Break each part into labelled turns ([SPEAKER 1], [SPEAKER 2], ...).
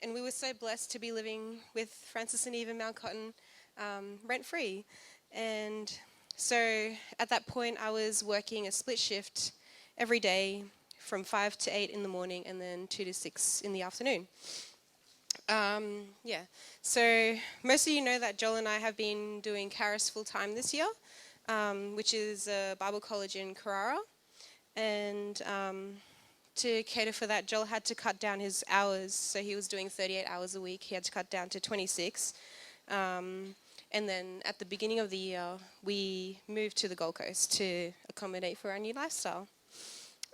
[SPEAKER 1] and we were so blessed to be living with Francis and Eve in Mount Cotton, rent-free. And so at that point, I was working a split shift every day from 5 to 8 in the morning and then 2 to 6 in the afternoon. Yeah, so most of you know that Joel and I have been doing Charis full-time this year, which is a Bible college in Carrara. And to cater for that, Joel had to cut down his hours. So he was doing 38 hours a week. He had to cut down to 26. And then at the beginning of the year, we moved to the Gold Coast to accommodate for our new lifestyle.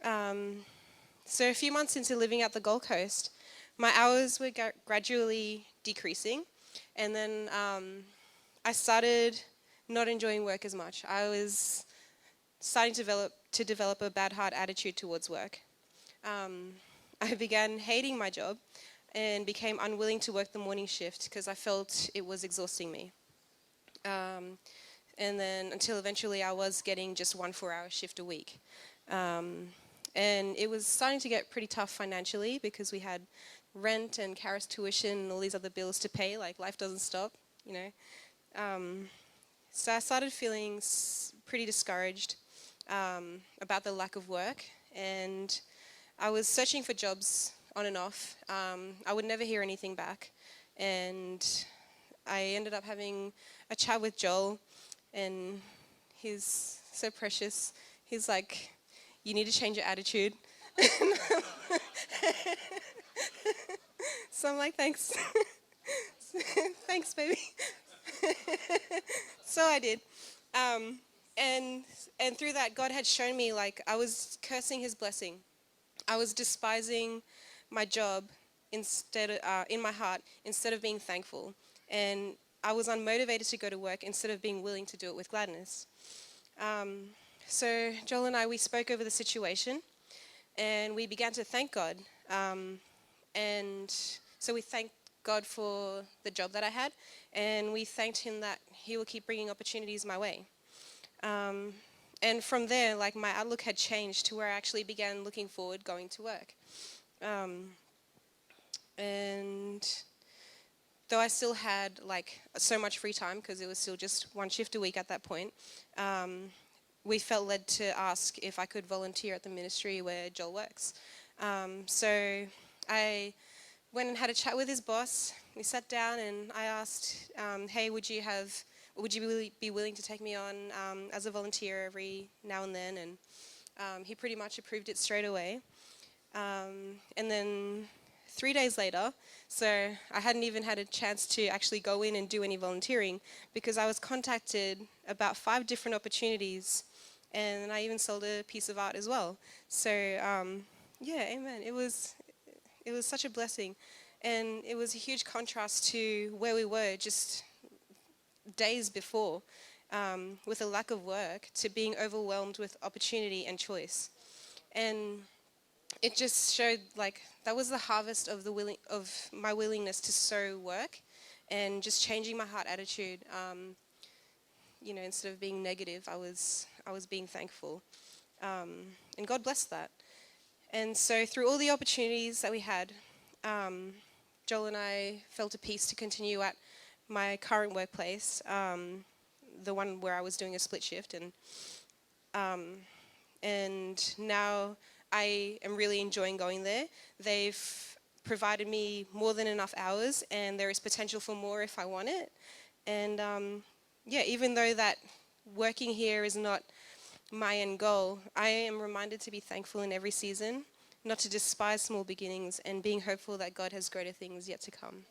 [SPEAKER 1] So a few months into living at the Gold Coast, my hours were gradually decreasing. And then I started not enjoying work as much. I was starting to develop a bad heart attitude towards work. I began hating my job and became unwilling to work the morning shift because I felt it was exhausting me. And then until eventually I was getting just 1 4-hour shift a week. And it was starting to get pretty tough financially because we had rent and Charis tuition and all these other bills to pay. Like, life doesn't stop, you know. So I started feeling pretty discouraged about the lack of work, and I was searching for jobs on and off. I would never hear anything back, and I ended up having a chat with Joel, and he's so precious. He's like, you need to change your attitude. So I'm like, thanks. Thanks, baby. So I did. And through that, God had shown me, like, I was cursing his blessing. I was despising my job in my heart instead of being thankful. And I was unmotivated to go to work instead of being willing to do it with gladness. So Joel and I, we spoke over the situation, and we began to thank God. And so we thanked God for the job that I had, and we thanked him that he will keep bringing opportunities my way. And from there, like, my outlook had changed to where I actually began looking forward going to work. And though I still had, like, so much free time because it was still just 1 shift a week at that point, we felt led to ask if I could volunteer at the ministry where Joel works. So I went and had a chat with his boss. We sat down and I asked, hey, would you be willing to take me on as a volunteer every now and then? And he pretty much approved it straight away. And then 3 days later, so I hadn't even had a chance to actually go in and do any volunteering because I was contacted about 5 different opportunities, and I even sold a piece of art as well. So yeah, amen. It was such a blessing, and it was a huge contrast to where we were just days before, with a lack of work, to being overwhelmed with opportunity and choice. And it just showed, like, that was the harvest of my willingness to sow work and just changing my heart attitude. You know, instead of being negative, I was being thankful, and God blessed that. And so through all the opportunities that we had, Joel and I felt a peace to continue at my current workplace, the one where I was doing a split shift, and now I am really enjoying going there. They've provided me more than enough hours, and there is potential for more if I want it. And yeah, even though that working here is not my end goal, I am reminded to be thankful in every season, not to despise small beginnings, and being hopeful that God has greater things yet to come.